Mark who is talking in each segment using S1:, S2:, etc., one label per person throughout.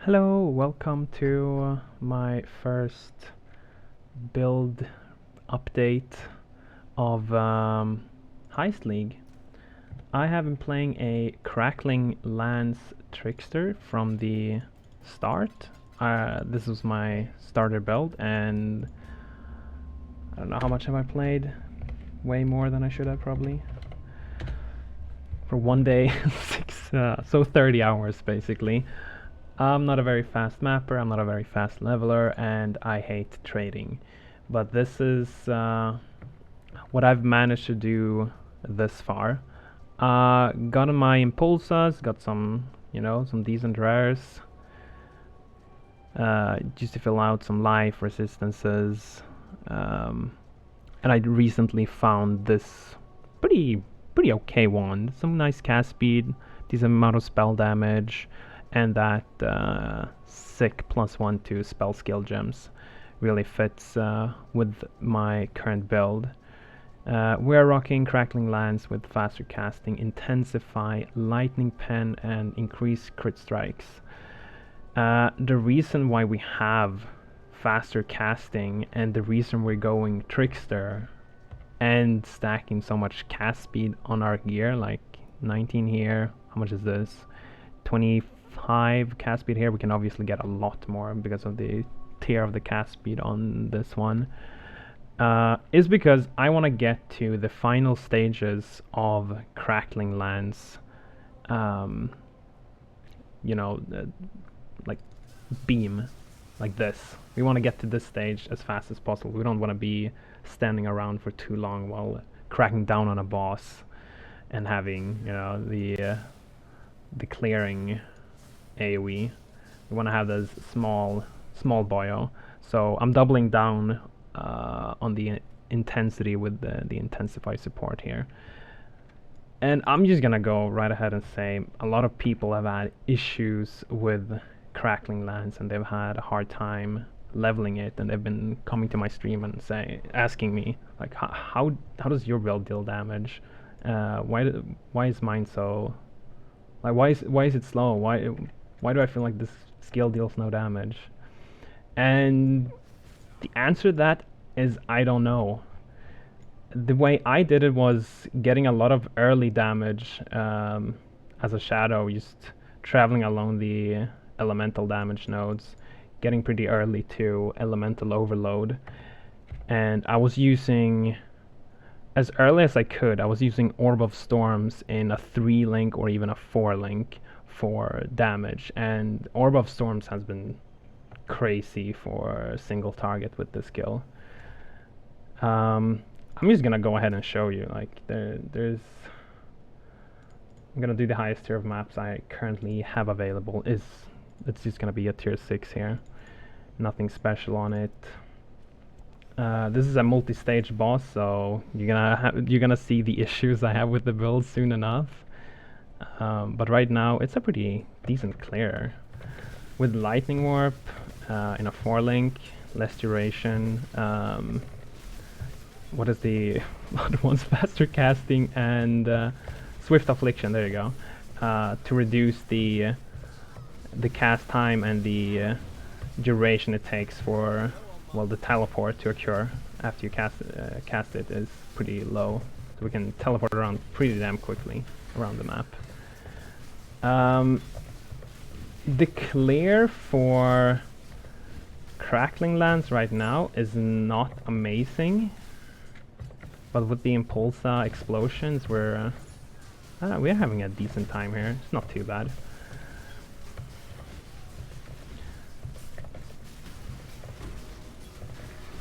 S1: Hello, welcome to my first build update of Heist League. I have been playing a Crackling Lance Trickster from the start. This was my starter build, and I don't know how much have I played. Way more than I should have, probably. For one day, so 30 hours basically. I'm not a very fast mapper, I'm not a very fast leveler, and I hate trading. But this is what I've managed to do this far. Got my impulsas, got some, some decent rares. Just to fill out some life resistances. And I recently found this pretty okay one. Some nice cast speed, decent amount of spell damage, and that sick +1 to spell skill gems really fits with my current build. We're rocking Crackling Lance with faster casting, intensify, lightning pen, and increase crit strikes. The reason why we have faster casting and the reason we're going Trickster and stacking so much cast speed on our gear, like 19 here, how much is this? 25 cast speed here. We can obviously get a lot more because of the tier of the cast speed on this one. Is because I want to get to the final stages of Crackling Lance. Like beam, like this. We want to get to this stage as fast as possible. We don't want to be standing around for too long while cracking down on a boss and having, the clearing AoE. We want to have this small boyo. So I'm doubling down on the intensity with the intensify support here. And I'm just gonna go right ahead and say a lot of people have had issues with Crackling Lance and they've had a hard time leveling it, and they've been coming to my stream and asking me like, how does your build deal damage? Why is mine so, like, why is it slow? Why do I feel like this skill deals no damage? And the answer to that is I don't know. The way I did it was getting a lot of early damage as a shadow, just traveling along the elemental damage nodes, getting pretty early to elemental overload. And I was using, as early as I could, I was using Orb of Storms in a 3-link or even a 4-link for damage. And Orb of Storms has been crazy for single target with this skill. I'm just gonna go ahead and show you, like, I'm gonna do the highest tier of maps I currently have available. It's just gonna be a tier 6 here, nothing special on it. This is a multi-stage boss, so you're gonna see the issues I have with the build soon enough. But right now it's a pretty decent clear with lightning warp in a 4-link, less duration. What is the other one's faster casting and swift affliction? There you go. To reduce the cast time and the duration it takes for, well, the teleport to occur after you cast it is pretty low, so we can teleport around pretty damn quickly around the map. The clear for Crackling Lance right now is not amazing, but with the Impulsa explosions, we're having a decent time here. It's not too bad.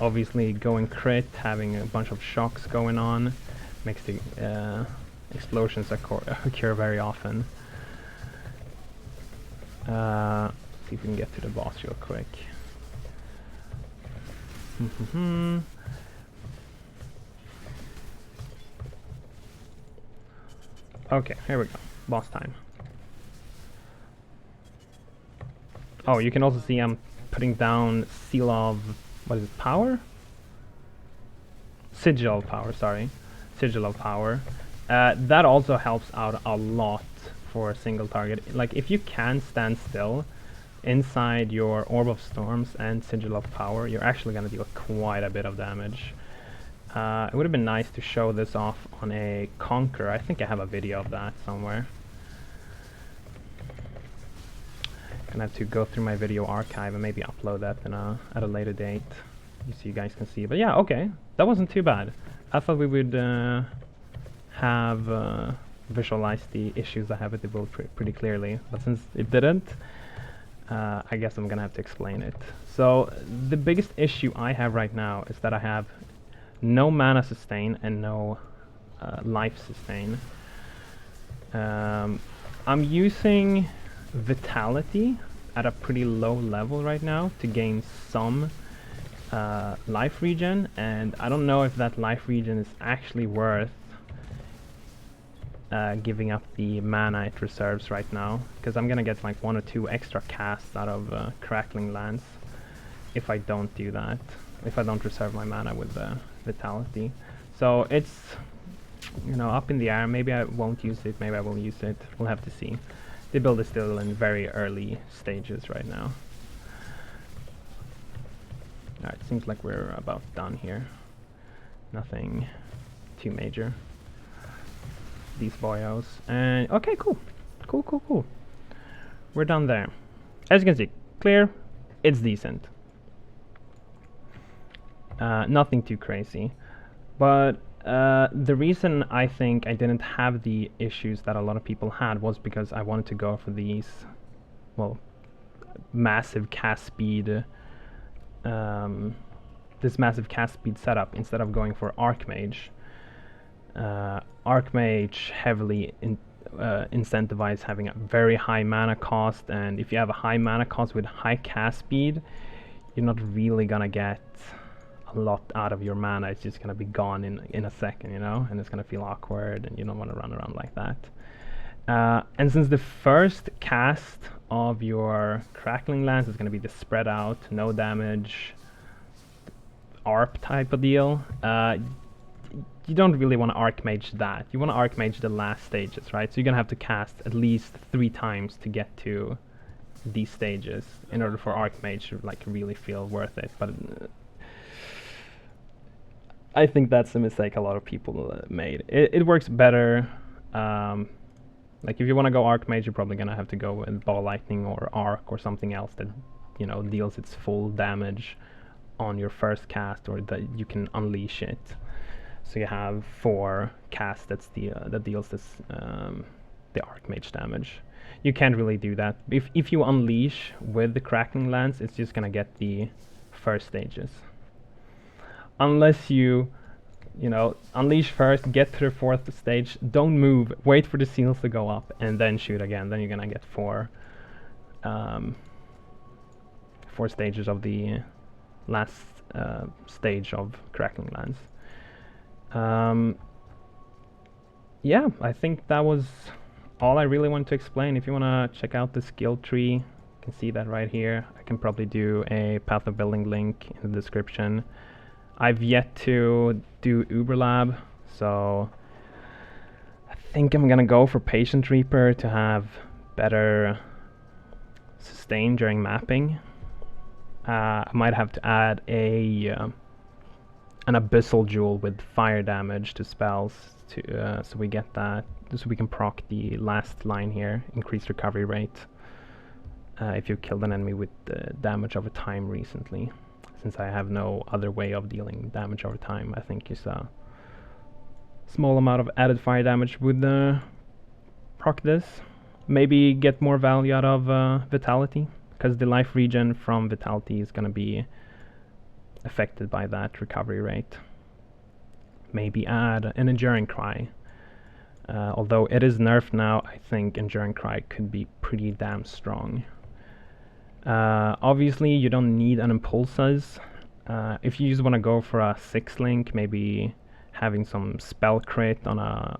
S1: Obviously, going crit, having a bunch of shocks going on, makes the explosions occur very often. See if we can get to the boss real quick. Okay, here we go. Boss time. Oh, you can also see I'm putting down Seal of, what is it, Power? Sigil of Power, sorry. Sigil of Power. That also helps out a lot for a single target. Like, if you can stand still, inside your Orb of Storms and Sigil of Power, you're actually going to deal quite a bit of damage. It would have been nice to show this off on a Conqueror. I think I have a video of that somewhere. Gonna have to go through my video archive and maybe upload that at a later date, so you guys can see. But yeah, okay, that wasn't too bad. I thought we would have visualized the issues I have with the build pretty clearly, but since it didn't, I guess I'm gonna have to explain it. So the biggest issue I have right now is that I have no mana sustain and no life sustain. I'm using Vitality at a pretty low level right now to gain some life regen, and I don't know if that life regen is actually worth giving up the mana it reserves right now, because I'm gonna get like 1 or 2 extra casts out of Crackling Lance if I don't do that, if I don't reserve my mana with Vitality. So it's, you know, up in the air. Maybe I won't use it, maybe I will use it, we'll have to see. The build is still in very early stages right now. Alright, seems like we're about done here. Nothing too major. These boyos. And okay, cool. Cool. We're done there. As you can see, clear, it's decent. Nothing too crazy. But the reason I think I didn't have the issues that a lot of people had was because I wanted to go for these, well, massive cast speed, this massive cast speed setup instead of going for Archmage. Archmage heavily incentivize having a very high mana cost, and if you have a high mana cost with high cast speed, you're not really gonna get a lot out of your mana. It's just gonna be gone in a second, you know, and it's gonna feel awkward, and you don't want to run around like that. And since the first cast of your Crackling Lance is gonna be the spread out, no damage, ARP type of deal, you don't really want to Archmage that. You want to Archmage the last stages, right? So you're gonna have to cast at least 3 times to get to these stages in order for Archmage to like really feel worth it. But I think that's a mistake a lot of people made. It works better. Like if you want to go Archmage, you're probably gonna have to go with Ball Lightning or Arc or something else that, you know, deals its full damage on your first cast, or that you can unleash it. So you have 4 casts that deals this the Archmage damage. You can't really do that. If you unleash with the Crackling Lance, it's just gonna get the first stages. Unless you know, unleash first, get to the 4th stage, don't move, wait for the seals to go up, and then shoot again. Then you're gonna get 4 stages of the last stage of Crackling Lance. Yeah, I think that was all I really wanted to explain. If you want to check out the skill tree, you can see that right here. I can probably do a Path of Building link in the description. I've yet to do Uberlab, so I think I'm gonna go for Patient Reaper to have better sustain during mapping. I might have to add an Abyssal Jewel with fire damage to spells, so we get that, so we can proc the last line here, increased recovery rate, if you've killed an enemy with damage over time recently. Since I have no other way of dealing damage over time, I think it's a small amount of added fire damage would proc this. Maybe get more value out of Vitality, because the life regen from Vitality is going to be affected by that recovery rate. Maybe add an Enduring Cry. Although it is nerfed now, I think Enduring Cry could be pretty damn strong. Obviously you don't need an Impulses. If you just want to go for a 6-link, maybe having some spell crit on a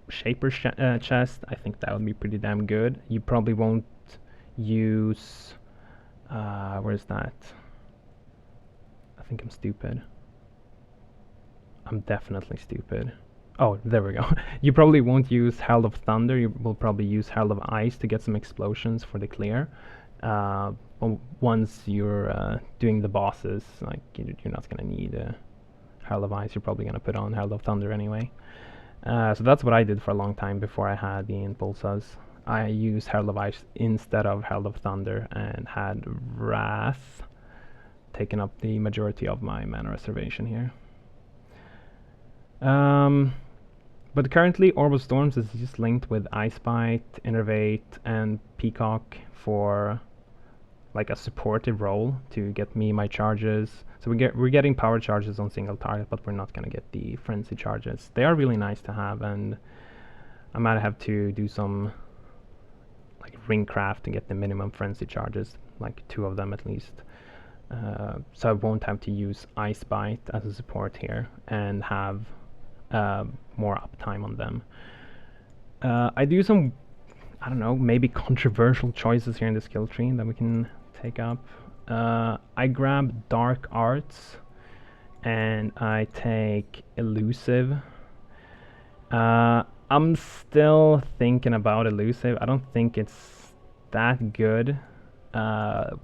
S1: Shaper chest, I think that would be pretty damn good. You probably won't use... where's that? I think I'm stupid. I'm definitely stupid. Oh, there we go. You probably won't use Herald of Thunder, you will probably use Herald of Ice to get some explosions for the clear. Once you're doing the bosses, like you're not gonna need Herald of Ice. You're probably gonna put on Herald of Thunder anyway. So that's what I did for a long time before I had the Impulsas. I used Herald of Ice instead of Herald of Thunder and had Wrath taking up the majority of my mana reservation here. But currently Orb of Storms is just linked with Ice Bite, Innervate, and Peacock for like a supportive role to get me my charges. So we're getting power charges on single target, but we're not gonna get the frenzy charges. They are really nice to have, and I might have to do some like ring craft to get the minimum frenzy charges, like 2 of them at least. So I won't have to use Ice Bite as a support here and have more uptime on them. I do some, I don't know, maybe controversial choices here in the skill tree that we can take up. I grab Dark Arts and I take Elusive. I'm still thinking about Elusive. I don't think it's that good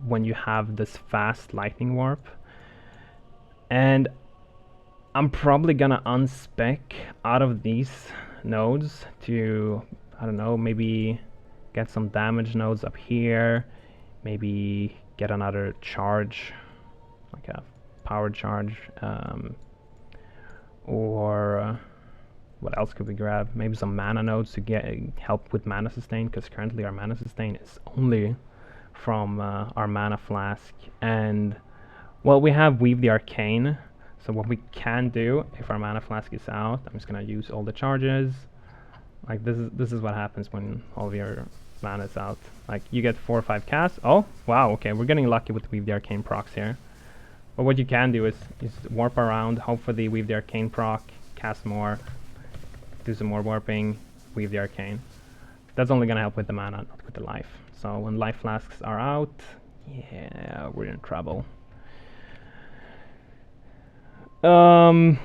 S1: when you have this fast Lightning Warp. And I'm probably gonna unspec out of these nodes to, I don't know, maybe get some damage nodes up here, maybe get another charge, like a power charge, or what else could we grab? Maybe some mana nodes to get help with mana sustain, because currently our mana sustain is only from our mana flask. And well, we have Weave the Arcane, so what we can do if our mana flask is out, I'm just gonna use all the charges. Like this is what happens when all of your mana is out. Like you get 4 or 5 casts. Oh wow, okay, we're getting lucky with Weave the Arcane procs here. But what you can do is warp around, hope for the Weave the Arcane proc, cast more, do some more warping, Weave the Arcane. That's only gonna help with the mana, not with the life. So when life flasks are out, yeah, we're in trouble. I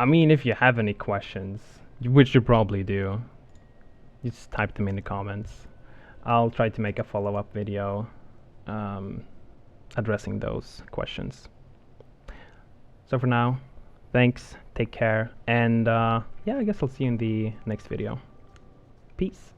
S1: mean, if you have any questions, which you probably do, just type them in the comments. I'll try to make a follow-up video addressing those questions. So for now, thanks, take care, and yeah, I guess I'll see you in the next video. Peace.